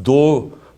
2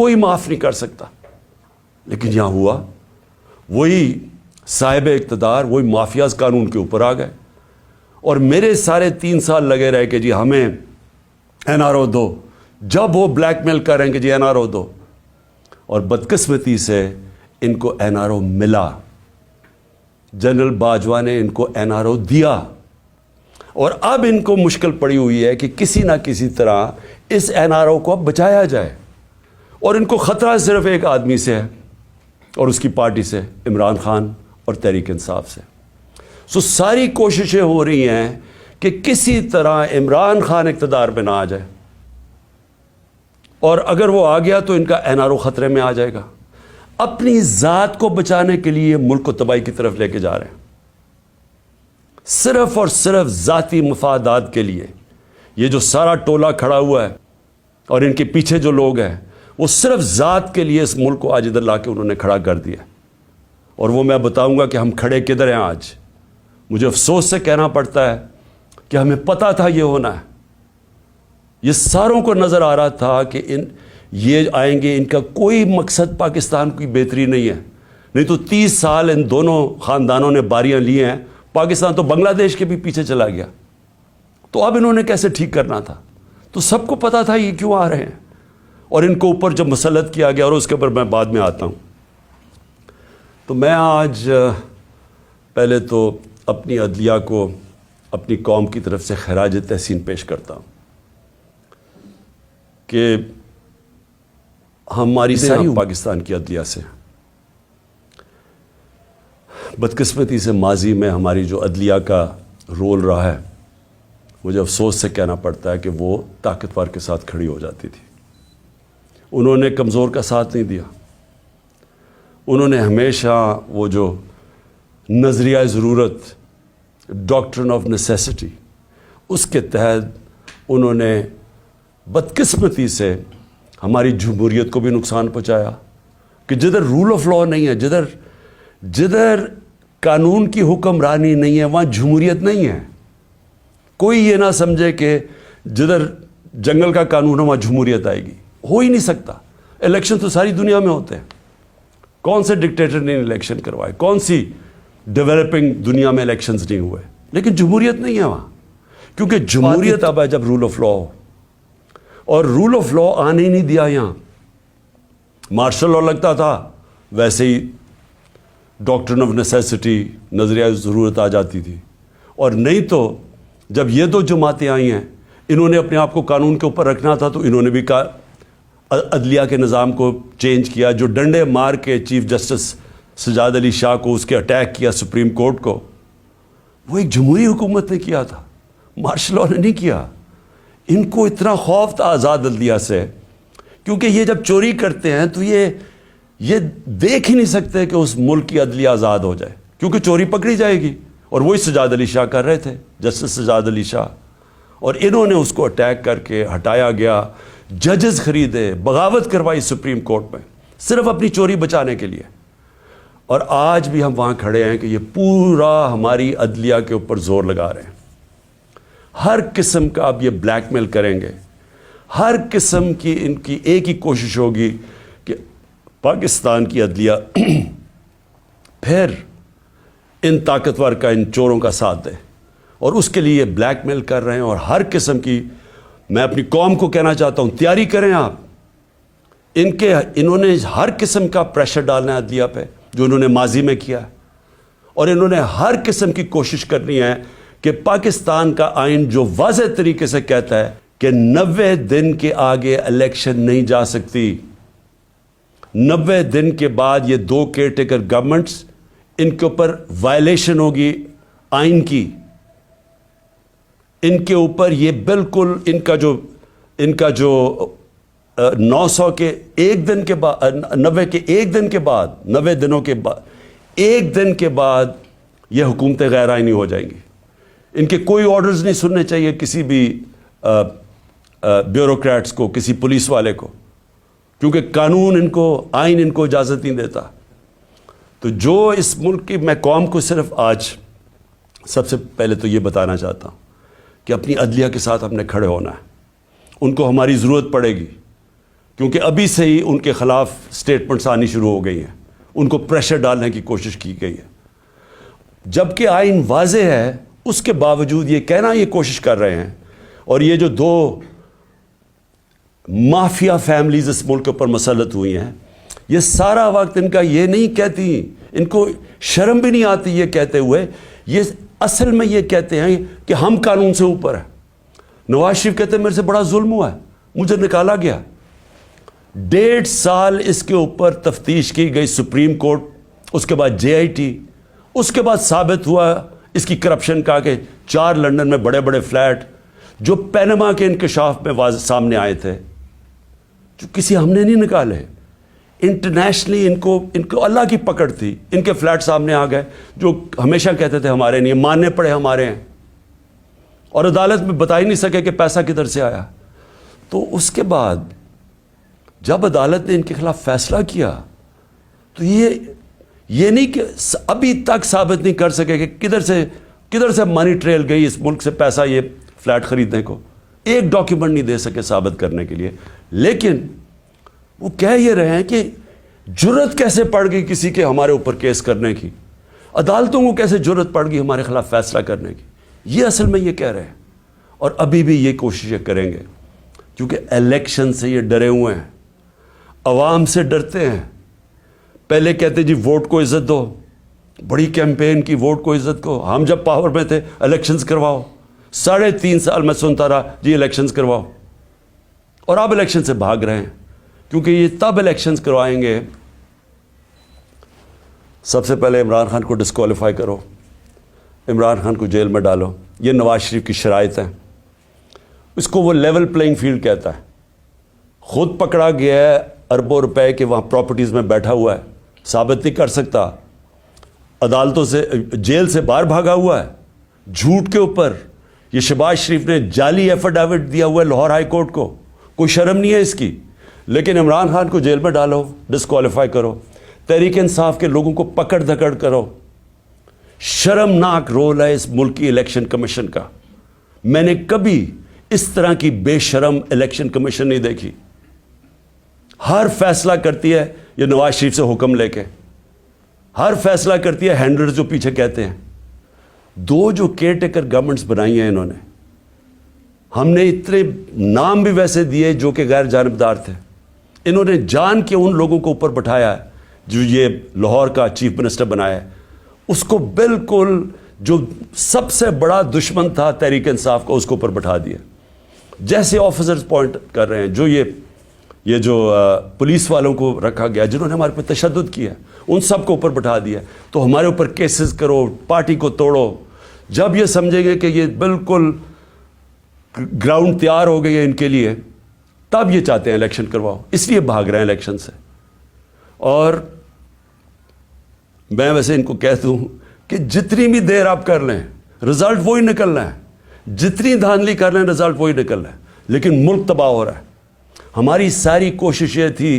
کوئی معاف نہیں کر سکتا. لیکن یہاں ہوا وہی صاحب اقتدار وہی مافیاز قانون کے اوپر آ گئے, اور میرے سارے 3 سال لگے رہے کہ جی ہمیں این آر او دو. جب وہ بلیک میل کر رہے ہیں کہ جی این آر او دو, اور بدقسمتی سے ان کو این آر او ملا. جنرل باجوہ نے ان کو این آر او دیا, اور اب ان کو مشکل پڑی ہوئی ہے کہ کسی نہ کسی طرح اس این آر او کو اب بچایا جائے. اور ان کو خطرہ صرف ایک آدمی سے ہے اور اس کی پارٹی سے, عمران خان اور تحریک انصاف سے. سو ساری کوششیں ہو رہی ہیں کہ کسی طرح عمران خان اقتدار پہ نہ آ جائے, اور اگر وہ آ گیا تو ان کا این آر او خطرے میں آ جائے گا. اپنی ذات کو بچانے کے لیے ملک کو تباہی کی طرف لے کے جا رہے ہیں, صرف اور صرف ذاتی مفادات کے لیے. یہ جو سارا ٹولہ کھڑا ہوا ہے اور ان کے پیچھے جو لوگ ہیں وہ صرف ذات کے لیے اس ملک کو آج ادھر لا کے انہوں نے کھڑا کر دیا. اور وہ میں بتاؤں گا کہ ہم کھڑے کدھر ہیں آج. مجھے افسوس سے کہنا پڑتا ہے کہ ہمیں پتہ تھا یہ ہونا ہے. یہ ساروں کو نظر آ رہا تھا کہ یہ آئیں گے, ان کا کوئی مقصد پاکستان کی بہتری نہیں ہے. نہیں تو 30 سال ان دونوں خاندانوں نے باریاں لی ہیں, پاکستان تو بنگلہ دیش کے بھی پیچھے چلا گیا. تو اب انہوں نے کیسے ٹھیک کرنا تھا؟ تو سب کو پتا تھا یہ کیوں آ رہے ہیں, اور ان کو اوپر جب مسلط کیا گیا, اور اس کے اوپر میں بعد میں آتا ہوں. تو میں آج پہلے تو اپنی عدلیہ کو اپنی قوم کی طرف سے خراج تحسین پیش کرتا ہوں کہ ہماری ساری پاکستان کی عدلیہ سے بدقسمتی سے ماضی میں ہماری جو عدلیہ کا رول رہا ہے, مجھے افسوس سے کہنا پڑتا ہے کہ وہ طاقتور کے ساتھ کھڑی ہو جاتی تھی. انہوں نے کمزور کا ساتھ نہیں دیا. انہوں نے ہمیشہ وہ جو نظریہ ضرورت, ڈاکٹرن آف نیسیسٹی, اس کے تحت انہوں نے بدقسمتی سے ہماری جمہوریت کو بھی نقصان پہنچایا. کہ جدھر رول آف لاء نہیں ہے, جدھر قانون کی حکمرانی نہیں ہے, وہاں جمہوریت نہیں ہے. کوئی یہ نہ سمجھے کہ جدھر جنگل کا قانون ہے وہاں جمہوریت آئے گی. ہو ہی نہیں سکتا. الیکشن تو ساری دنیا میں ہوتے ہیں. کون سے ڈکٹیٹر نے الیکشن کروائے, کون سی ڈیولپنگ دنیا میں الیکشنز نہیں ہوئے, لیکن جمہوریت نہیں ہے وہاں. کیونکہ جمہوریت اب ہے جب رول آف لاء ہو, اور رول آف لاء آنے ہی نہیں دیا یہاں. مارشل لاء لگتا تھا, ویسے ہی ڈاکٹرن آف نیسیسٹی, نظریہ ضرورت آ جاتی تھی. اور نہیں تو جب یہ دو جماعتیں آئی ہیں, انہوں نے اپنے آپ کو قانون کے اوپر رکھنا تھا, تو انہوں نے بھی عدلیہ کے نظام کو چینج کیا. جو ڈنڈے مار کے چیف جسٹس سجاد علی شاہ کو اس کے اٹیک کیا سپریم کورٹ کو, وہ ایک جمہوری حکومت نے کیا تھا, مارشل لاء نے نہیں کیا. ان کو اتنا خوف تھا آزاد عدلیہ سے, کیونکہ یہ جب چوری کرتے ہیں تو یہ دیکھ ہی نہیں سکتے کہ اس ملک کی عدلیہ آزاد ہو جائے, کیونکہ چوری پکڑی جائے گی. اور وہی سجاد علی شاہ کر رہے تھے, جسٹس سجاد علی شاہ, اور انہوں نے اس کو اٹیک کر کے ہٹایا گیا. ججز خریدے, بغاوت کروائی سپریم کورٹ میں, صرف اپنی چوری بچانے کے لیے. اور آج بھی ہم وہاں کھڑے ہیں کہ یہ پورا ہماری عدلیہ کے اوپر زور لگا رہے ہیں. ہر قسم کا اب یہ بلیک میل کریں گے, ہر قسم کی ان کی ایک ہی کوشش ہوگی کہ پاکستان کی عدلیہ پھر ان طاقتور کا, ان چوروں کا ساتھ دے. اور اس کے لیے یہ بلیک میل کر رہے ہیں. اور ہر قسم کی, میں اپنی قوم کو کہنا چاہتا ہوں, تیاری کریں آپ. انہوں نے ہر قسم کا پریشر ڈالنا ہے عدلیہ پہ, جو انہوں نے ماضی میں کیا ہے. اور انہوں نے ہر قسم کی کوشش کرنی ہے کہ پاکستان کا آئین جو واضح طریقے سے کہتا ہے کہ 90 دن کے آگے الیکشن نہیں جا سکتی. 90 دن کے بعد یہ 2 کیئر ٹیکر گورنمنٹس, ان کے اوپر وائلیشن ہوگی آئین کی. ان کے اوپر یہ بالکل ان کا جو 900 کے ایک دن کے بعد, 90 کے ایک دن کے بعد, 90 دنوں کے بعد, ایک دن کے بعد یہ حکومتیں غیر آئینی ہو جائیں گی. ان کے کوئی آرڈرز نہیں سننے چاہیے کسی بھی بیوروکریٹس کو, کسی پولیس والے کو, کیونکہ قانون ان کو, آئین ان کو اجازت نہیں دیتا. تو جو اس ملک کی, میں قوم کو صرف آج سب سے پہلے تو یہ بتانا چاہتا ہوں کہ اپنی عدلیہ کے ساتھ ہم نے کھڑے ہونا ہے. ان کو ہماری ضرورت پڑے گی, کیونکہ ابھی سے ہی ان کے خلاف سٹیٹمنٹس آنی شروع ہو گئی ہیں, ان کو پریشر ڈالنے کی کوشش کی گئی ہے. جبکہ آئین واضح ہے, اس کے باوجود یہ کہنا یہ کوشش کر رہے ہیں. اور یہ جو دو مافیا فیملیز اس ملک کے اوپر مسلط ہوئی ہیں, یہ سارا وقت ان کا یہ نہیں کہتی, ان کو شرم بھی نہیں آتی یہ کہتے ہوئے, یہ اصل میں یہ کہتے ہیں کہ ہم قانون سے اوپر ہیں. نواز شریف کہتے ہیں میرے سے بڑا ظلم ہوا ہے, مجھے نکالا گیا. 1.5 سال اس کے اوپر تفتیش کی گئی سپریم کورٹ, اس کے بعد JIT, اس کے بعد ثابت ہوا اس کی کرپشن کا کہ 4 لندن میں بڑے بڑے فلیٹ جو پینما کے انکشاف میں سامنے آئے تھے, جو کسی ہم نے نہیں نکالے. انٹرنیشنلی ان کو اللہ کی پکڑ تھی, ان کے فلیٹ سامنے آ گئے جو ہمیشہ کہتے تھے ہمارے نہیں, ماننے پڑے ہمارے ہیں, اور عدالت میں بتا ہی نہیں سکے کہ پیسہ کدھر سے آیا. تو اس کے بعد جب عدالت نے ان کے خلاف فیصلہ کیا تو یہ نہیں کہ ابھی تک ثابت نہیں کر سکے کہ کدھر سے منی ٹریل گئی اس ملک سے پیسہ یہ فلیٹ خریدنے کو, ایک ڈاکیومنٹ نہیں دے سکے ثابت کرنے کے لیے. لیکن وہ کہہ یہ رہے ہیں کہ جرت کیسے پڑ گئی کسی کے ہمارے اوپر کیس کرنے کی, عدالتوں کو کیسے جرت پڑ گئی ہمارے خلاف فیصلہ کرنے کی. یہ اصل میں یہ کہہ رہے ہیں, اور ابھی بھی یہ کوششیں کریں گے, کیونکہ الیکشن سے یہ ڈرے ہوئے ہیں, عوام سے ڈرتے ہیں. پہلے کہتے جی ووٹ کو عزت دو, بڑی کیمپین کی ووٹ کو عزت کو. ہم جب پاور میں تھے الیکشنز کرواؤ, 3.5 سال میں سنتا رہا جی الیکشنز کرواؤ, اور آپ الیکشن سے بھاگ رہے ہیں. کیونکہ یہ تب الیکشنز کروائیں گے, سب سے پہلے عمران خان کو ڈسکوالیفائی کرو, عمران خان کو جیل میں ڈالو. یہ نواز شریف کی شرائط ہیں. اس کو وہ لیول پلینگ فیلڈ کہتا ہے. خود پکڑا گیا ہے اربوں روپے کے وہاں پراپرٹیز میں بیٹھا ہوا ہے, ثابت نہیں کر سکتا, عدالتوں سے جیل سے باہر بھاگا ہوا ہے جھوٹ کے اوپر. یہ شہباز شریف نے جعلی ایفیڈیوٹ دیا ہوا ہے لاہور ہائی کورٹ کو, کوئی شرم نہیں ہے اس کی. لیکن عمران خان کو جیل میں ڈالو, ڈسکوالیفائی کرو, تحریک انصاف کے لوگوں کو پکڑ دھکڑ کرو. شرمناک رول ہے اس ملک کی الیکشن کمیشن کا. میں نے کبھی اس طرح کی بے شرم الیکشن کمیشن نہیں دیکھی. ہر فیصلہ کرتی ہے یہ نواز شریف سے حکم لے کے, ہر فیصلہ کرتی ہے ہینڈلرز جو پیچھے کہتے ہیں. 2 جو کیئر ٹیکر گورنمنٹس بنائی ہیں انہوں نے, ہم نے اتنے نام بھی ویسے دیے جو کہ غیر جانبدار تھے. انہوں نے جان کے ان لوگوں کو اوپر بٹھایا ہے جو یہ لاہور کا چیف منسٹر بنایا ہے, اس کو بالکل جو سب سے بڑا دشمن تھا تحریک انصاف کا اس کو اوپر بٹھا دیا. جیسے آفیسرز پوائنٹ کر رہے ہیں, جو یہ جو پولیس والوں کو رکھا گیا جنہوں نے ہمارے پہ تشدد کیا, ان سب کو اوپر بٹھا دیا. تو ہمارے اوپر کیسز کرو, پارٹی کو توڑو. جب یہ سمجھیں گے کہ یہ بالکل گراؤنڈ تیار ہو گئی ہے ان کے لیے, تب یہ چاہتے ہیں الیکشن کرواؤ, اس لیے بھاگ رہے ہیں الیکشن سے. اور میں ویسے ان کو کہتا ہوں کہ جتنی بھی دیر آپ کر لیں رزلٹ وہی نکلنا ہے, جتنی دھاندلی کر لیں رزلٹ وہی نکلنا ہے. لیکن ملک تباہ ہو رہا ہے. ہماری ساری کوشش یہ تھی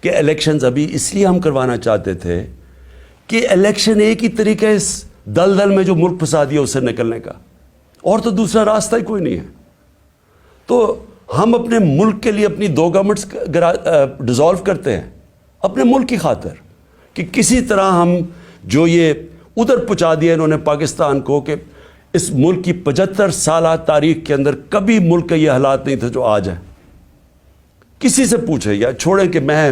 کہ الیکشنز ابھی اس لیے ہم کروانا چاہتے تھے کہ الیکشن ایک ہی طریقہ اس دلدل میں جو ملک پھنسا دیا اس سے نکلنے کا, اور تو دوسرا راستہ ہی کوئی نہیں ہے. تو ہم اپنے ملک کے لیے اپنی 2 گورنمنٹس ڈیزالو کرتے ہیں اپنے ملک کی خاطر, کہ کسی طرح ہم جو یہ ادھر پہنچا دیا انہوں نے پاکستان کو, کہ اس ملک کی 75 سالہ تاریخ کے اندر کبھی ملک کے یہ حالات نہیں تھے جو آج ہیں. کسی سے پوچھیں یا چھوڑیں کہ میں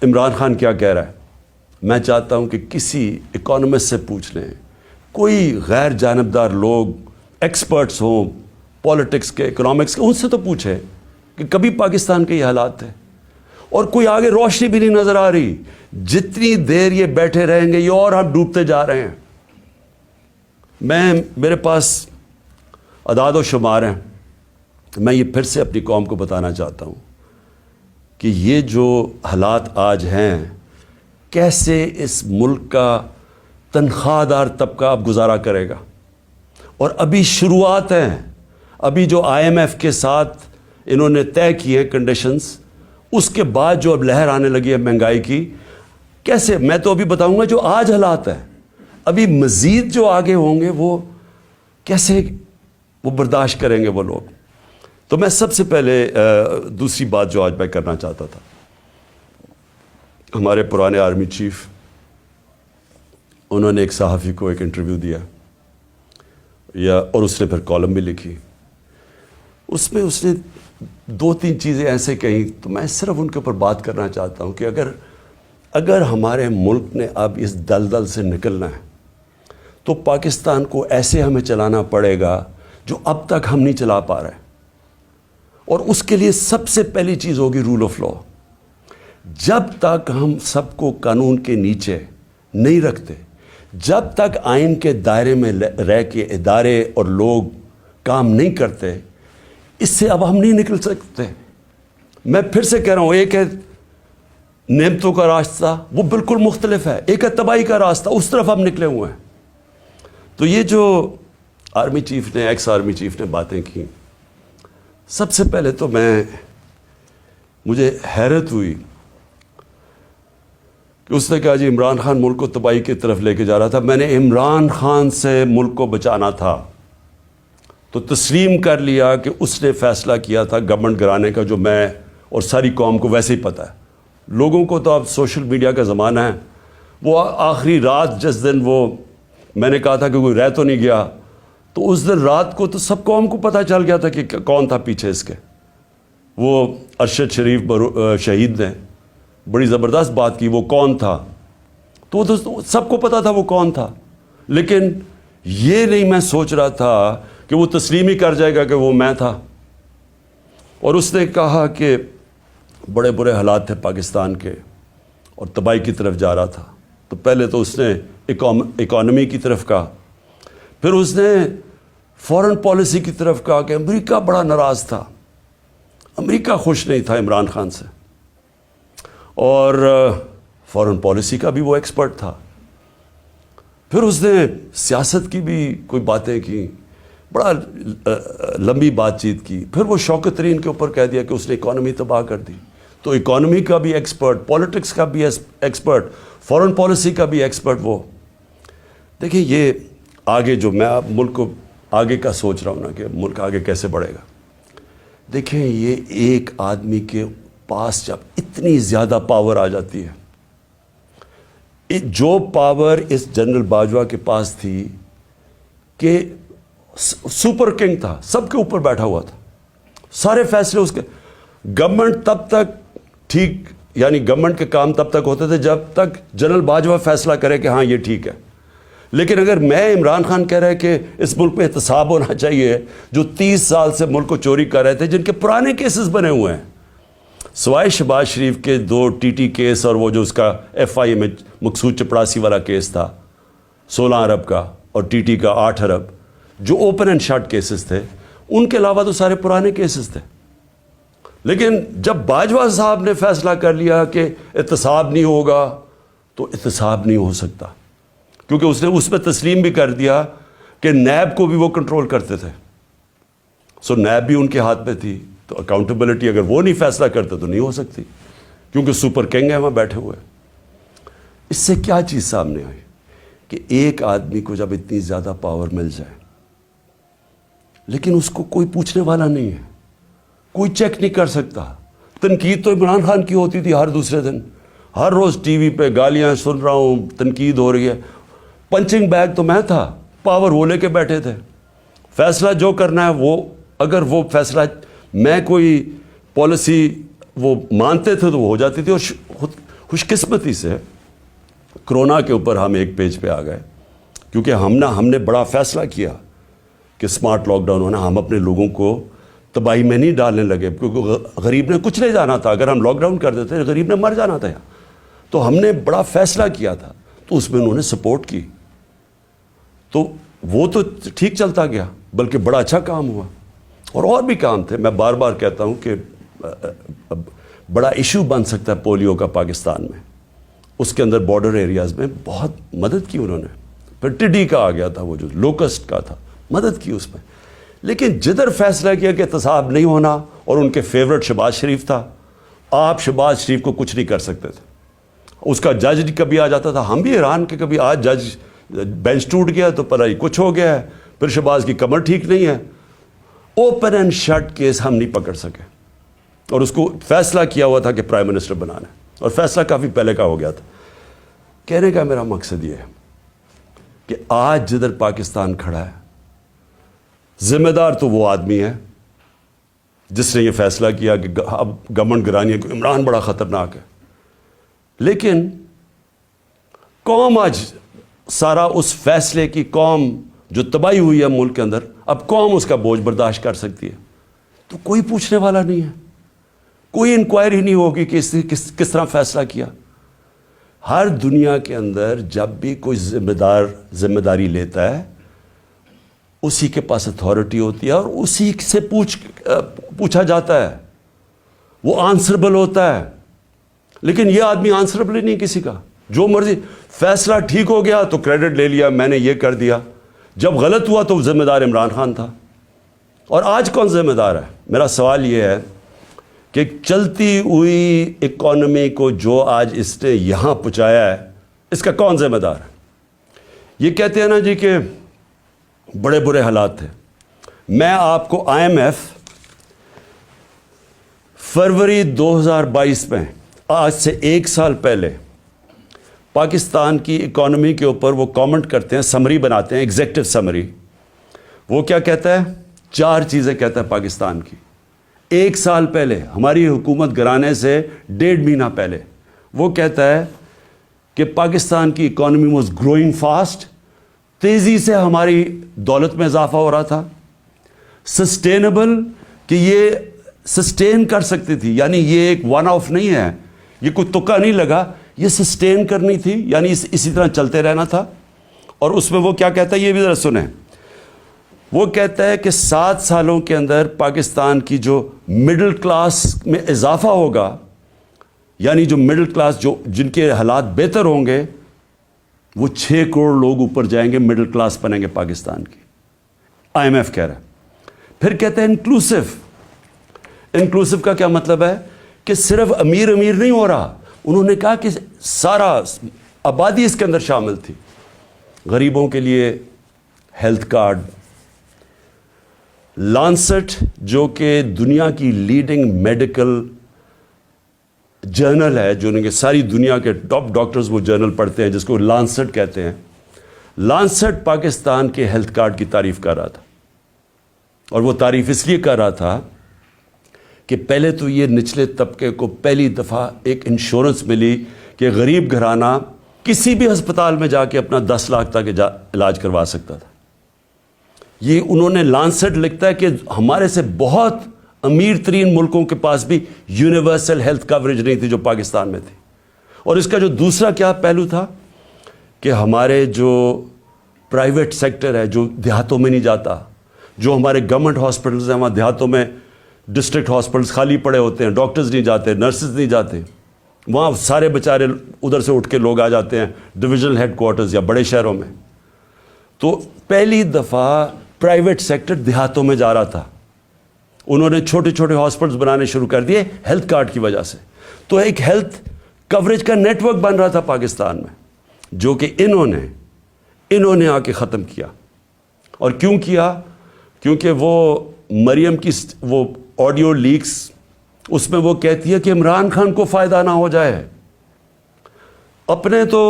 عمران خان کیا کہہ رہا ہے, میں چاہتا ہوں کہ کسی اکانومسٹ سے پوچھ لیں, کوئی غیر جانبدار لوگ ایکسپرٹس ہوں پالیٹکس کے, اکنامکس کے, ان سے تو پوچھیں کہ کبھی پاکستان کے یہ حالات تھے. اور کوئی آگے روشنی بھی نہیں نظر آ رہی. جتنی دیر یہ بیٹھے رہیں گے یہ اور ہم ڈوبتے جا رہے ہیں. میرے پاس اعداد و شمار ہیں, میں یہ پھر سے اپنی قوم کو بتانا چاہتا ہوں کہ یہ جو حالات آج ہیں, کیسے اس ملک کا تنخواہ دار طبقہ اب گزارا کرے گا. اور ابھی شروعات ہیں, ابھی جو IMF کے ساتھ انہوں نے طے کیے ہیں کنڈیشنز, اس کے بعد جو اب لہر آنے لگی ہے مہنگائی کی, کیسے, میں تو ابھی بتاؤں گا جو آج حالات ہیں, ابھی مزید جو آگے ہوں گے وہ کیسے وہ برداشت کریں گے وہ لوگ. تو میں سب سے پہلے دوسری بات جو آج میں کرنا چاہتا تھا، ہمارے پرانے آرمی چیف، انہوں نے ایک صحافی کو ایک انٹرویو دیا اور اس نے پھر کالم بھی لکھی، اس میں اس نے 2-3 چیزیں ایسے کہیں، تو میں صرف ان کے اوپر بات کرنا چاہتا ہوں کہ اگر ہمارے ملک نے اب اس دلدل سے نکلنا ہے تو پاکستان کو ایسے ہمیں چلانا پڑے گا جو اب تک ہم نہیں چلا پا رہے، اور اس کے لیے سب سے پہلی چیز ہوگی رول آف لا۔ جب تک ہم سب کو قانون کے نیچے نہیں رکھتے، جب تک آئین کے دائرے میں رہ کے ادارے اور لوگ کام نہیں کرتے، اس سے اب ہم نہیں نکل سکتے۔ میں پھر سے کہہ رہا ہوں، ایک ہے نعمتوں کا راستہ، وہ بالکل مختلف ہے، ایک ہے تباہی کا راستہ، اس طرف ہم نکلے ہوئے ہیں۔ تو یہ جو آرمی چیف نے، ایکس آرمی چیف نے باتیں کی، سب سے پہلے تو مجھے حیرت ہوئی کہ اس نے کہا جی عمران خان ملک کو تباہی کی طرف لے کے جا رہا تھا، میں نے عمران خان سے ملک کو بچانا تھا، تو تسلیم کر لیا کہ اس نے فیصلہ کیا تھا گورنمنٹ گرانے کا، جو میں اور ساری قوم کو ویسے ہی پتہ ہے۔ لوگوں کو تو اب سوشل میڈیا کا زمانہ ہے، وہ آخری رات جس دن وہ میں نے کہا تھا کہ کوئی رہ تو نہیں گیا، تو اس دن رات کو تو سب قوم کو پتہ چل گیا تھا کہ کون تھا پیچھے اس کے۔ وہ ارشد شریف شہید نے بڑی زبردست بات کی، وہ کون تھا، تو وہ تو سب کو پتہ تھا وہ کون تھا، لیکن یہ نہیں میں سوچ رہا تھا کہ وہ تسلیم ہی کر جائے گا کہ وہ میں تھا۔ اور اس نے کہا کہ بڑے برے حالات تھے پاکستان کے اور تباہی کی طرف جا رہا تھا، تو پہلے تو اس نے اکانومی کی طرف کہا، پھر اس نے فورن پالیسی کی طرف کہا کہ امریکہ بڑا ناراض تھا، امریکہ خوش نہیں تھا عمران خان سے، اور فورن پالیسی کا بھی وہ ایکسپرٹ تھا۔ پھر اس نے سیاست کی بھی کوئی باتیں کی، بڑا لمبی بات چیت کی، پھر وہ شوکت ترین کے اوپر کہہ دیا کہ اس نے اکانومی تباہ کر دی۔ تو اکانومی کا بھی ایکسپرٹ، پولیٹکس کا بھی ایکسپرٹ، فورن پالیسی کا بھی ایکسپرٹ وہ۔ دیکھیں یہ آگے جو میں اب ملک کو آگے کا سوچ رہا ہوں نا کہ ملک آگے کیسے بڑھے گا، دیکھیں یہ ایک آدمی کے پاس جب اتنی زیادہ پاور آ جاتی ہے، جو پاور اس جنرل باجوہ کے پاس تھی کہ سپر کنگ تھا، سب کے اوپر بیٹھا ہوا تھا، سارے فیصلے اس کے، گورنمنٹ تب تک ٹھیک، یعنی گورنمنٹ کے کام تب تک ہوتے تھے جب تک جنرل باجوہ فیصلہ کرے کہ ہاں یہ ٹھیک ہے۔ لیکن اگر میں عمران خان کہہ رہے کہ اس ملک میں احتساب ہونا چاہیے، جو 30 سال سے ملک کو چوری کر رہے تھے، جن کے پرانے کیسز بنے ہوئے ہیں، سوائے شہباز شریف کے 2 TT کیس اور وہ جو اس کا FI میں مقصود چپڑاسی والا کیس تھا 16 ارب کا، اور TT کا 8 ارب، جو اوپن اینڈ شٹ کیسز تھے، ان کے علاوہ تو سارے پرانے کیسز تھے۔ لیکن جب باجوہ صاحب نے فیصلہ کر لیا کہ احتساب نہیں ہوگا، تو احتساب نہیں ہو سکتا، کیونکہ اس نے اس پہ تسلیم بھی کر دیا کہ نیب کو بھی وہ کنٹرول کرتے تھے، سو نیب بھی ان کے ہاتھ میں تھی، تو اکاؤنٹیبلٹی اگر وہ نہیں فیصلہ کرتے تو نہیں ہو سکتی، کیونکہ سپر کنگ ہے وہاں بیٹھے ہوئے۔ اس سے کیا چیز سامنے آئی کہ ایک آدمی کو جب اتنی زیادہ پاور مل جائے، لیکن اس کو کوئی پوچھنے والا نہیں ہے، کوئی چیک نہیں کر سکتا۔ تنقید تو عمران خان کی ہوتی تھی ہر دوسرے دن، ہر روز ٹی وی پہ گالیاں سن رہا ہوں، تنقید ہو رہی ہے، پنچنگ بیگ تو میں تھا، پاور وہ لے کے بیٹھے تھے، فیصلہ جو کرنا ہے وہ، اگر وہ فیصلہ میں کوئی پالیسی وہ مانتے تھے تو وہ ہو جاتی تھی۔ اور خوش قسمتی سے کرونا کے اوپر ہم ایک پیج پہ آ گئے، کیونکہ ہم نے بڑا فیصلہ کیا کہ سمارٹ لاک ڈاؤن ہونا، ہم اپنے لوگوں کو تباہی میں نہیں ڈالنے لگے، کیونکہ غریب نے کچھ نہیں جانا تھا، اگر ہم لاک ڈاؤن کر دیتے غریب نے مر جانا تھا۔ تو ہم نے بڑا فیصلہ کیا تھا، تو اس میں انہوں نے سپورٹ کی، تو وہ تو ٹھیک چلتا گیا، بلکہ بڑا اچھا کام ہوا۔ اور بھی کام تھے، میں بار بار کہتا ہوں کہ بڑا ایشو بن سکتا ہے پولیو کا پاکستان میں، اس کے اندر بارڈر ایریاز میں بہت مدد کی انہوں نے۔ پھر ٹڈی کا آ گیا تھا، وہ جو لوکسٹ کا تھا، مدد کی اس میں۔ لیکن جدھر فیصلہ کیا کہ احتساب نہیں ہونا، اور ان کے فیورٹ شہباز شریف تھا، آپ شہباز شریف کو کچھ نہیں کر سکتے تھے، اس کا جج کبھی آ جاتا تھا، ہم بھی حیران کہ کبھی آج جج بینچ ٹوٹ گیا تو پتہ ہی کچھ ہو گیا ہے، پھر شہباز کی کمر ٹھیک نہیں ہے، اوپن اینڈ شٹ کیس ہم نہیں پکڑ سکے، اور اس کو فیصلہ کیا ہوا تھا کہ پرائم منسٹر بنانا ہے، اور فیصلہ کافی پہلے کا ہو گیا تھا۔ کہنے کا میرا مقصد یہ ہے کہ آج جدھر پاکستان کھڑا ہے، ذمہ دار تو وہ آدمی ہے جس نے یہ فیصلہ کیا کہ اب گورنمنٹ گرانی ہے، عمران بڑا خطرناک ہے، لیکن قوم آج سارا اس فیصلے کی، قوم جو تباہی ہوئی ہے ملک کے اندر، اب قوم اس کا بوجھ برداشت کر سکتی ہے، تو کوئی پوچھنے والا نہیں ہے، کوئی انکوائری نہیں ہوگی کہ اس نے کس طرح فیصلہ کیا۔ ہر دنیا کے اندر جب بھی کوئی ذمہ داری لیتا ہے، اسی کے پاس اتھارٹی ہوتی ہے اور اسی سے پوچھا جاتا ہے، وہ آنسربل ہوتا ہے۔ لیکن یہ آدمی آنسربل ہی نہیں کسی کا، جو مرضی فیصلہ ٹھیک ہو گیا تو کریڈٹ لے لیا، میں نے یہ کر دیا، جب غلط ہوا تو ذمہ دار عمران خان تھا۔ اور آج کون ذمہ دار ہے؟ میرا سوال یہ ہے کہ چلتی ہوئی اکانومی کو جو آج اس نے یہاں پہنچایا ہے، اس کا کون ذمہ دار ہے؟ یہ کہتے ہیں نا جی کہ بڑے برے حالات تھے۔ میں آپ کو IMF فروری 2022 میں، آج سے 1 سال پہلے، پاکستان کی اکانومی کے اوپر وہ کامنٹ کرتے ہیں، سمری بناتے ہیں، ایگزیکٹو سمری۔ وہ کیا کہتا ہے؟ 4 چیزیں کہتا ہے پاکستان کی۔ 1 سال پہلے، ہماری حکومت گرانے سے 1.5 مہینہ پہلے، وہ کہتا ہے کہ پاکستان کی اکانومی واز گروئنگ فاسٹ، تیزی سے ہماری دولت میں اضافہ ہو رہا تھا، سسٹینیبل، کہ یہ سسٹین کر سکتی تھی، یعنی یہ ایک ون آف نہیں ہے، یہ کوئی تکا نہیں لگا، یہ سسٹین کرنی تھی، یعنی اسی طرح چلتے رہنا تھا۔ اور اس میں وہ کیا کہتا ہے، یہ بھی ذرا سنیں۔ وہ کہتا ہے کہ 7 سالوں کے اندر پاکستان کی جو مڈل کلاس میں اضافہ ہوگا، یعنی جو مڈل کلاس، جن کے حالات بہتر ہوں گے، وہ 6 کروڑ لوگ اوپر جائیں گے، مڈل کلاس بنیں گے پاکستان کی۔ IMF کہہ رہا ہے۔ پھر کہتے ہیں انکلوسیو۔ انکلوسیو کا کیا مطلب ہے؟ کہ صرف امیر امیر نہیں ہو رہا، انہوں نے کہا کہ سارا آبادی اس کے اندر شامل تھی۔ غریبوں کے لیے ہیلتھ کارڈ، لانسٹ جو کہ دنیا کی لیڈنگ میڈیکل جرنل ہے، جو کہ ساری دنیا کے ٹاپ ڈاکٹرز وہ جرنل پڑھتے ہیں، جس کو لانسٹ کہتے ہیں، لانسٹ پاکستان کے ہیلتھ کارڈ کی تعریف کر رہا تھا۔ اور وہ تعریف اس لیے کر رہا تھا کہ پہلے تو یہ نچلے طبقے کو پہلی دفعہ ایک انشورنس ملی کہ غریب گھرانہ کسی بھی ہسپتال میں جا کے اپنا 10 لاکھ تک علاج کروا سکتا تھا۔ یہ انہوں نے لانسٹ لکھتا ہے کہ ہمارے سے بہت امیر ترین ملکوں کے پاس بھی یونیورسل ہیلتھ کوریج نہیں تھی جو پاکستان میں تھی۔ اور اس کا جو دوسرا کیا پہلو تھا کہ ہمارے جو پرائیویٹ سیکٹر ہے، جو دیہاتوں میں نہیں جاتا، جو ہمارے گورنمنٹ ہاسپٹلز ہیں، وہاں دیہاتوں میں ڈسٹرکٹ ہاسپٹلز خالی پڑے ہوتے ہیں، ڈاکٹرز نہیں جاتے، نرسز نہیں جاتے، وہاں سارے بیچارے ادھر سے اٹھ کے لوگ آ جاتے ہیں ڈویژنل ہیڈ کوارٹرز یا بڑے شہروں میں۔ تو پہلی دفعہ پرائیویٹ سیکٹر دیہاتوں میں جا رہا تھا، انہوں نے چھوٹے چھوٹے ہاسپٹلز بنانے شروع کر دیے ہیلتھ کارڈ کی وجہ سے۔ تو ایک ہیلتھ کوریج کا نیٹ ورک بن رہا تھا پاکستان میں، جو کہ انہوں نے آ کے ختم کیا۔ اور کیوں کیا؟ کیونکہ وہ مریم کی وہ آڈیو لیکس، اس میں وہ کہتی ہے کہ عمران خان کو فائدہ نہ ہو جائے، اپنے تو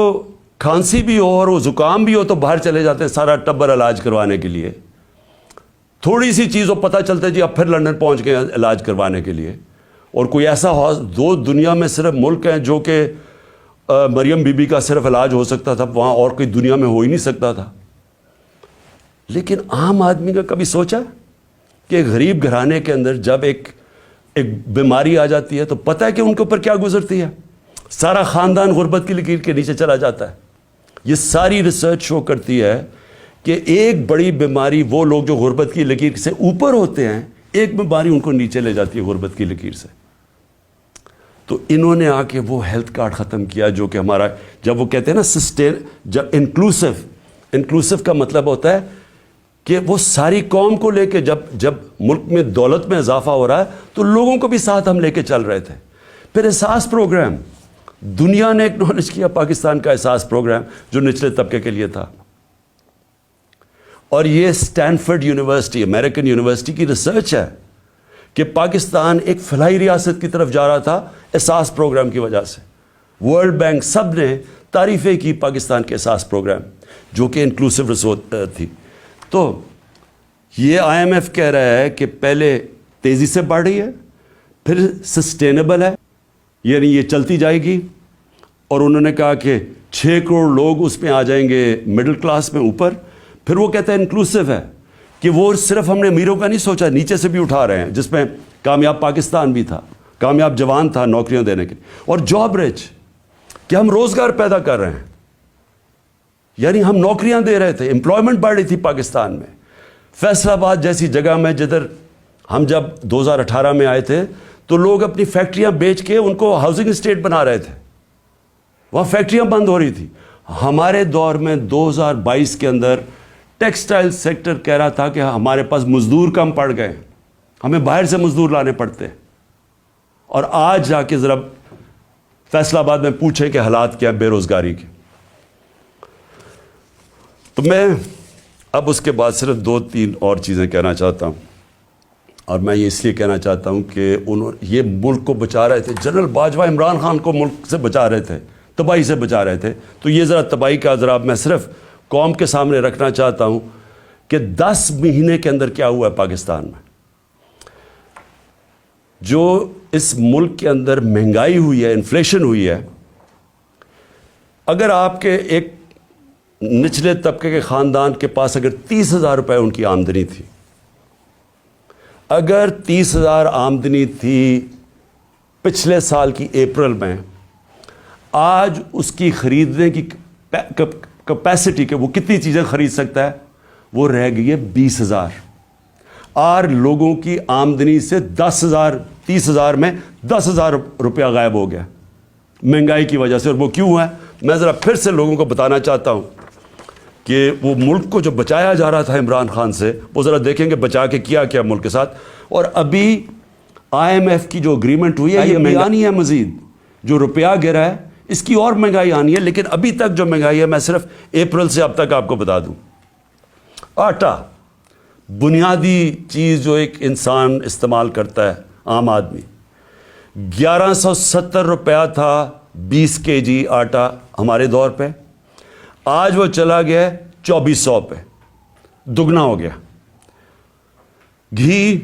کھانسی بھی ہو اور وہ زکام بھی ہو تو باہر چلے جاتے ہیں سارا ٹبر علاج کروانے کے لیے، تھوڑی سی چیز ہو پتہ چلتا ہے جی اب پھر لندن پہنچ گئے علاج کروانے کے لیے۔ اور کوئی ایسا دو دنیا میں صرف ملک ہیں جو کہ مریم بی بی کا صرف علاج ہو سکتا تھا، وہاں اور کوئی دنیا میں ہو ہی نہیں سکتا تھا۔ لیکن عام آدمی کا کبھی سوچا کہ غریب گھرانے کے اندر جب ایک بیماری آ جاتی ہے تو پتہ ہے کہ ان کے اوپر کیا گزرتی ہے؟ سارا خاندان غربت کی لکیر کے نیچے چلا جاتا ہے۔ یہ ساری ریسرچ شو کرتی ہے کہ ایک بڑی بیماری وہ لوگ جو غربت کی لکیر سے اوپر ہوتے ہیں، ایک بیماری ان کو نیچے لے جاتی ہے غربت کی لکیر سے۔ تو انہوں نے آ کے وہ ہیلتھ کارڈ ختم کیا جو کہ ہمارا، جب وہ کہتے ہیں نا سسٹین، جب انکلوسیو کا مطلب ہوتا ہے کہ وہ ساری قوم کو لے کے، جب ملک میں دولت میں اضافہ ہو رہا ہے تو لوگوں کو بھی ساتھ ہم لے کے چل رہے تھے۔ پھر احساس پروگرام، دنیا نے ایکنالج کیا پاکستان کا احساس پروگرام جو نچلے طبقے کے لیے تھا۔ اور یہ اسٹینفرڈ یونیورسٹی, امریکن یونیورسٹی کی ریسرچ ہے کہ پاکستان ایک فلاحی ریاست کی طرف جا رہا تھا احساس پروگرام کی وجہ سے. ورلڈ بینک سب نے تعریفیں کی پاکستان کے احساس پروگرام, جو کہ انکلوسیو تھی. تو یہ آئی ایم ایف کہہ رہا ہے کہ پہلے تیزی سے بڑھ رہی ہے, پھر سسٹینیبل ہے, یعنی یہ چلتی جائے گی. اور انہوں نے کہا کہ 6 کروڑ لوگ اس میں آ جائیں گے مڈل کلاس میں اوپر. پھر وہ کہتا ہے انکلوسیو ہے, کہ وہ صرف ہم نے امیروں کا نہیں سوچا, نیچے سے بھی اٹھا رہے ہیں, جس میں کامیاب پاکستان بھی تھا, کامیاب جوان تھا نوکریاں دینے کے. اور جاب رچ, کہ ہم روزگار پیدا کر رہے ہیں, یعنی ہم نوکریاں دے رہے تھے, امپلائمنٹ بڑھ رہی تھی پاکستان میں. فیصل آباد جیسی جگہ میں, جدھر ہم جب 2018 میں آئے تھے تو لوگ اپنی فیکٹریاں بیچ کے ان کو ہاؤسنگ اسٹیٹ بنا رہے تھے, وہاں فیکٹریاں بند ہو رہی تھی. ہمارے دور میں 2022 کے اندر ٹیکسٹائل سیکٹر کہہ رہا تھا کہ ہمارے پاس مزدور کم پڑ گئے, ہمیں باہر سے مزدور لانے پڑتے. اور آج جا کے ذرا فیصل آباد میں پوچھیں کہ حالات کیا بے روزگاری کے. تو میں اب اس کے بعد صرف 2-3 اور چیزیں کہنا چاہتا ہوں, اور میں یہ اس لیے کہنا چاہتا ہوں کہ یہ ملک کو بچا رہے تھے. جنرل باجوہ عمران خان کو ملک سے بچا رہے تھے, تباہی سے بچا رہے تھے. تو یہ ذرا تباہی کا ذرا میں صرف قوم کے سامنے رکھنا چاہتا ہوں کہ 10 مہینے کے اندر کیا ہوا ہے پاکستان میں. جو اس ملک کے اندر مہنگائی ہوئی ہے, انفلیشن ہوئی ہے. اگر آپ کے ایک نچلے طبقے کے خاندان کے پاس اگر 30,000 روپے ان کی آمدنی تھی, اگر 30,000 آمدنی تھی پچھلے سال کی اپریل میں, آج اس کی خریدنے کی کیپیسٹی کہ وہ کتنی چیزیں خرید سکتا ہے, وہ رہ گئی ہے 20,000. اور لوگوں کی آمدنی سے 10,000, 30,000 میں 10,000 روپیہ غائب ہو گیا مہنگائی کی وجہ سے. اور وہ کیوں ہے, میں ذرا پھر سے لوگوں کو بتانا چاہتا ہوں کہ وہ ملک کو جو بچایا جا رہا تھا عمران خان سے, وہ ذرا دیکھیں کہ بچا کے کیا کیا ملک کے ساتھ. اور ابھی آئی ایم ایف کی جو اگریمنٹ ہوئی ہے, یہ مہنگائی ہے, مزید جو روپیہ گرا ہے اس کی اور مہنگائی آنی ہے. لیکن ابھی تک جو مہنگائی ہے, میں صرف اپریل سے اب تک آپ کو بتا دوں. آٹا, بنیادی چیز جو ایک انسان استعمال کرتا ہے, عام آدمی, 1170 روپیہ تھا 20 kg آٹا ہمارے دور پہ. آج وہ چلا گیا 2400 پہ, دگنا ہو گیا. گھی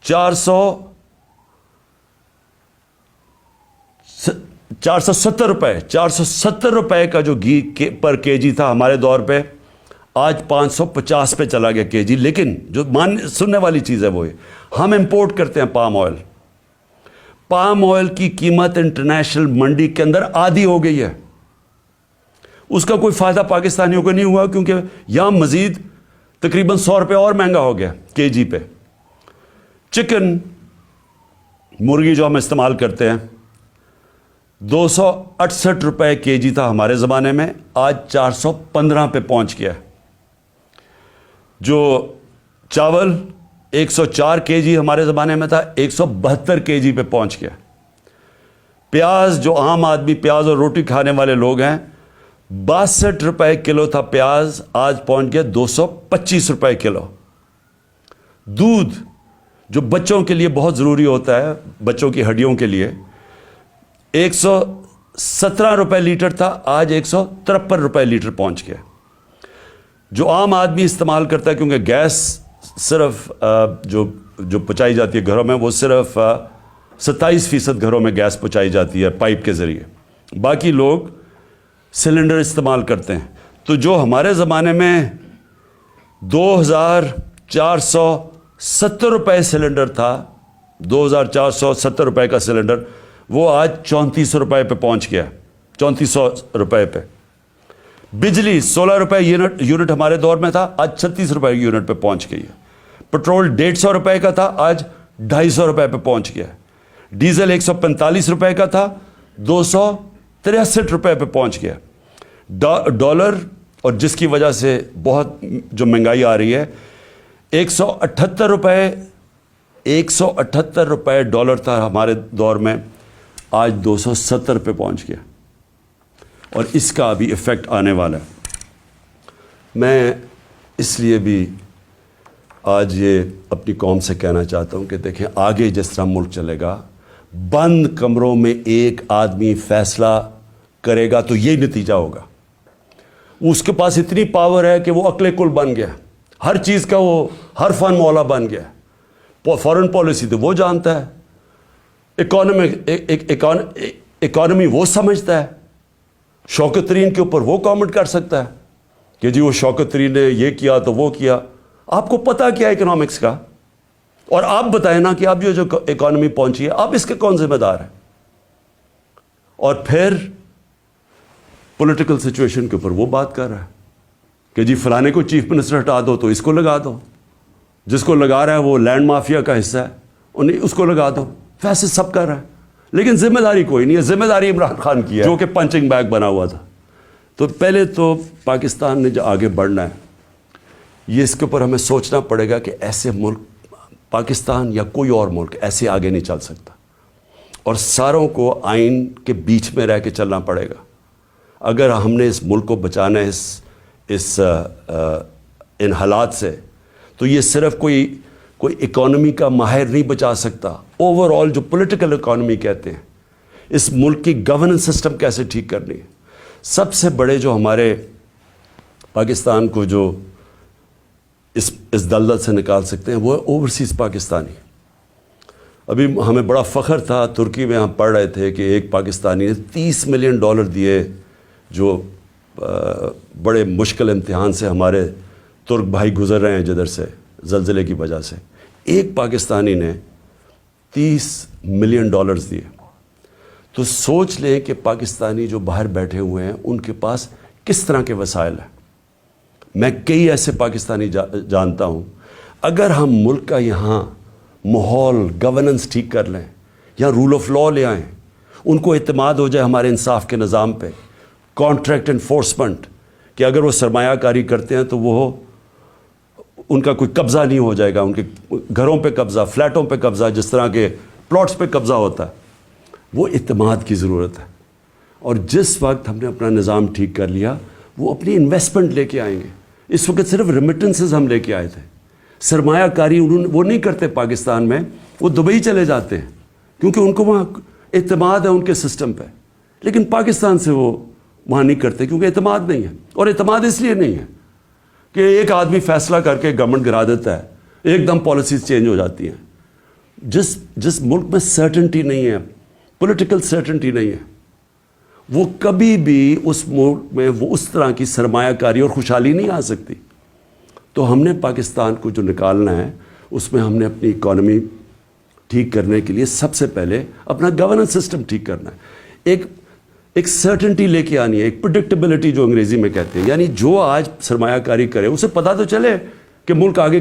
470 روپے, 470 روپے کا جو گھی پر kg تھا ہمارے دور پہ, آج 550 پہ چلا گیا kg. لیکن جو سننے والی چیز ہے وہ ہے, ہم امپورٹ کرتے ہیں پام آئل. پام آئل کی قیمت انٹرنیشنل منڈی کے اندر آدھی ہو گئی ہے. اس کا کوئی فائدہ پاکستانیوں کو نہیں ہوا, کیونکہ یہاں مزید تقریباً 100 روپے اور مہنگا ہو گیا kg پہ. چکن, مرغی جو ہم استعمال کرتے ہیں, 268 روپے kg تھا ہمارے زمانے میں, آج 415 پہ پہنچ گیا. جو چاول 104 kg ہمارے زمانے میں تھا, 172 kg پہ پہنچ گیا. پیاز, جو عام آدمی پیاز اور روٹی کھانے والے لوگ ہیں, 62 روپے کلو تھا پیاز, آج پہنچ گیا 225 روپے کلو. دودھ, جو بچوں کے لیے بہت ضروری ہوتا ہے, بچوں کی ہڈیوں کے لیے, 117 روپے لیٹر تھا, آج 153 روپے لیٹر پہنچ گیا. جو عام آدمی استعمال کرتا ہے, کیونکہ گیس صرف جو پہنچائی جاتی ہے گھروں میں, وہ صرف 27% گھروں میں گیس پہنچائی جاتی ہے پائپ کے ذریعے, باقی لوگ سلنڈر استعمال کرتے ہیں. تو جو ہمارے زمانے میں 2470 روپے سلنڈر تھا, 2470 روپے کا سلنڈر, وہ آج 3400 روپے پہ پہنچ گیا, 3400 روپے پہ. بجلی 16 روپے یونٹ ہمارے دور میں تھا, آج 36 روپے یونٹ پہ پہنچ گئی ہے. پٹرول 150 روپے کا تھا, آج 250 روپے پہ پہنچ گیا. ڈیزل 145 روپے کا تھا, 263 روپے پہ پہنچ گیا. ڈالر, اور جس کی وجہ سے بہت جو مہنگائی آ رہی ہے, 178 روپے ڈالر تھا ہمارے دور میں, آج 270 پہ پہنچ گیا. اور اس کا بھی ایفیکٹ آنے والا ہے. میں اس لیے بھی آج یہ اپنی قوم سے کہنا چاہتا ہوں کہ دیکھیں آگے جس طرح ملک چلے گا، بند کمروں میں ایک آدمی فیصلہ کرے گا تو یہ نتیجہ ہوگا. اس کے پاس اتنی پاور ہے کہ وہ عقل کل بن گیا، ہر چیز کا وہ ہر فن مولا بن گیا. فارن پالیسی تو وہ جانتا ہے، اکانومی وہ سمجھتا ہے، شوکت ترین کے اوپر وہ کامنٹ کر سکتا ہے کہ جی وہ شوکت ترین نے یہ کیا تو وہ کیا. آپ کو پتہ کیا اکنامکس کا؟ اور آپ بتائیں نا کہ اب جو اکانومی پہنچی ہے آپ اس کے کون ذمہ دار ہیں؟ اور پھر پولیٹیکل سچویشن کے اوپر وہ بات کر رہا ہے کہ جی فلانے کو چیف منسٹر ہٹا دو تو اس کو لگا دو، جس کو لگا رہا ہے وہ لینڈ مافیا کا حصہ ہے اس کو لگا دو. فیصلے سب کر رہا ہے لیکن ذمہ داری کوئی نہیں ہے. ذمہ داری عمران خان کی ہے جو کہ پنچنگ بیگ بنا ہوا تھا. تو پہلے تو پاکستان نے جو آگے بڑھنا ہے یہ اس کے اوپر ہمیں سوچنا پڑے گا کہ ایسے ملک پاکستان یا کوئی اور ملک ایسے آگے نہیں چل سکتا، اور ساروں کو آئین کے بیچ میں رہ کے چلنا پڑے گا. اگر ہم نے اس ملک کو بچانا ہے ان حالات سے، تو یہ صرف کوئی اکانومی کا ماہر نہیں بچا سکتا. اوور آل جو پولیٹیکل اکانومی کہتے ہیں، اس ملک کی گورننس سسٹم کیسے ٹھیک کرنی ہے. سب سے بڑے جو ہمارے پاکستان کو جو اس دلدل سے نکال سکتے ہیں وہ ہے اوورسیز پاکستانی. ابھی ہمیں بڑا فخر تھا، ترکی میں ہم پڑھ رہے تھے کہ ایک پاکستانی نے $30 ملین دیے، جو بڑے مشکل امتحان سے ہمارے ترک بھائی گزر رہے ہیں جدھر سے زلزلے کی وجہ سے. ایک پاکستانی نے $30 ملین دیے. تو سوچ لیں کہ پاکستانی جو باہر بیٹھے ہوئے ہیں ان کے پاس کس طرح کے وسائل ہیں. میں کئی ایسے پاکستانی جانتا ہوں. اگر ہم ملک کا یہاں ماحول گورننس ٹھیک کر لیں یا رول آف لا لے آئیں، ان کو اعتماد ہو جائے ہمارے انصاف کے نظام پہ، کانٹریکٹ انفورسمنٹ، کہ اگر وہ سرمایہ کاری کرتے ہیں تو وہ ان کا کوئی قبضہ نہیں ہو جائے گا، ان کے گھروں پہ قبضہ، فلیٹوں پہ قبضہ، جس طرح کے پلاٹس پہ قبضہ ہوتا ہے. وہ اعتماد کی ضرورت ہے. اور جس وقت ہم نے اپنا نظام ٹھیک کر لیا وہ اپنی انویسٹمنٹ لے کے آئیں گے. اس وقت صرف ریمیٹنسز ہم لے کے آئے تھے، سرمایہ کاری وہ نہیں کرتے پاکستان میں، وہ دبئی چلے جاتے ہیں کیونکہ ان کو وہاں اعتماد ہے ان کے سسٹم پہ. لیکن پاکستان سے وہ وہاں نہیں کرتے کیونکہ اعتماد نہیں ہے. اور اعتماد اس لیے نہیں ہے کہ ایک آدمی فیصلہ کر کے گورنمنٹ گرا دیتا ہے، ایک دم پالیسیز چینج ہو جاتی ہیں. جس ملک میں سرٹنٹی نہیں ہے، پولیٹیکل سرٹنٹی نہیں ہے، وہ کبھی بھی اس ملک میں وہ اس طرح کی سرمایہ کاری اور خوشحالی نہیں آ سکتی. تو ہم نے پاکستان کو جو نکالنا ہے اس میں ہم نے اپنی اکانومی ٹھیک کرنے کے لیے سب سے پہلے اپنا گورننس سسٹم ٹھیک کرنا ہے. ایک سرٹنٹی لے کے آنی ہے، ایک پریڈکٹیبلٹی جو انگریزی میں کہتے ہیں. یعنی جو آج سرمایہ کاری کرے اسے پتہ تو چلے کہ ملک آگے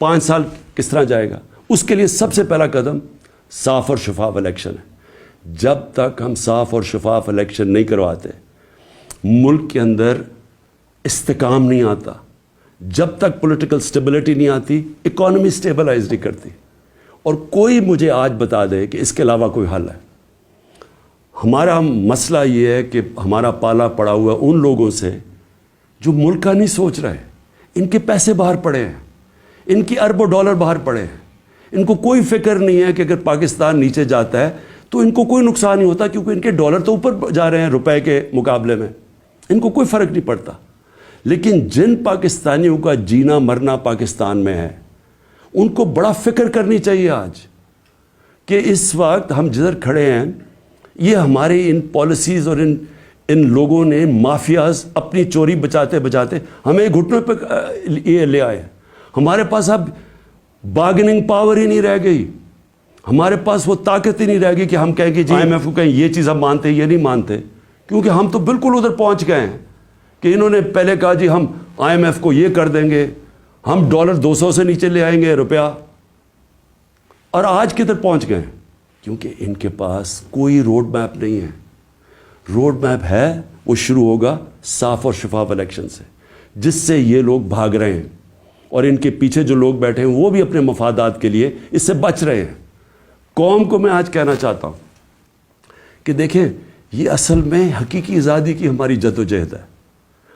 5 سال کس طرح جائے گا. اس کے لیے سب سے پہلا قدم صاف اور شفاف الیکشن ہے. جب تک ہم صاف اور شفاف الیکشن نہیں کرواتے ملک کے اندر استحکام نہیں آتا. جب تک پولیٹیکل سٹیبلٹی نہیں آتی اکانومی سٹیبلائز نہیں کرتی. اور کوئی مجھے آج بتا دے کہ اس کے علاوہ کوئی حل ہے. ہمارا مسئلہ یہ ہے کہ ہمارا پالا پڑا ہوا ان لوگوں سے جو ملک کا نہیں سوچ رہے. ان کے پیسے باہر پڑے ہیں، ان کی اربوں ڈالر باہر پڑے ہیں. ان کو کوئی فکر نہیں ہے کہ اگر پاکستان نیچے جاتا ہے تو ان کو کوئی نقصان نہیں ہوتا کیونکہ ان کے ڈالر تو اوپر جا رہے ہیں روپے کے مقابلے میں، ان کو کوئی فرق نہیں پڑتا. لیکن جن پاکستانیوں کا جینا مرنا پاکستان میں ہے ان کو بڑا فکر کرنی چاہیے آج کہ اس وقت ہم جدھر کھڑے ہیں یہ ہماری ان پالیسیز اور ان لوگوں نے مافیاز اپنی چوری بچاتے بچاتے ہمیں گھٹنوں پہ یہ لے آئے. ہمارے پاس اب بارگننگ پاور ہی نہیں رہ گئی، ہمارے پاس وہ طاقت ہی نہیں رہ گئی کہ ہم کہیں کہ جی آئی ایم ایف کو کہیں یہ چیز ہم مانتے یہ نہیں مانتے. کیونکہ ہم تو بالکل ادھر پہنچ گئے ہیں کہ انہوں نے پہلے کہا جی ہم آئی ایم ایف کو یہ کر دیں گے، ہم ڈالر 200 سے نیچے لے آئیں گے روپیہ. اور آج کدھر پہنچ گئے ہیں کیونکہ ان کے پاس کوئی روڈ میپ نہیں ہے. روڈ میپ ہے وہ شروع ہوگا صاف اور شفاف الیکشن سے، جس سے یہ لوگ بھاگ رہے ہیں اور ان کے پیچھے جو لوگ بیٹھے ہیں وہ بھی اپنے مفادات کے لیے اس سے بچ رہے ہیں. قوم کو میں آج کہنا چاہتا ہوں کہ دیکھیں یہ اصل میں حقیقی آزادی کی ہماری جدوجہد ہے.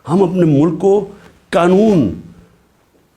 ہم اپنے ملک کو قانون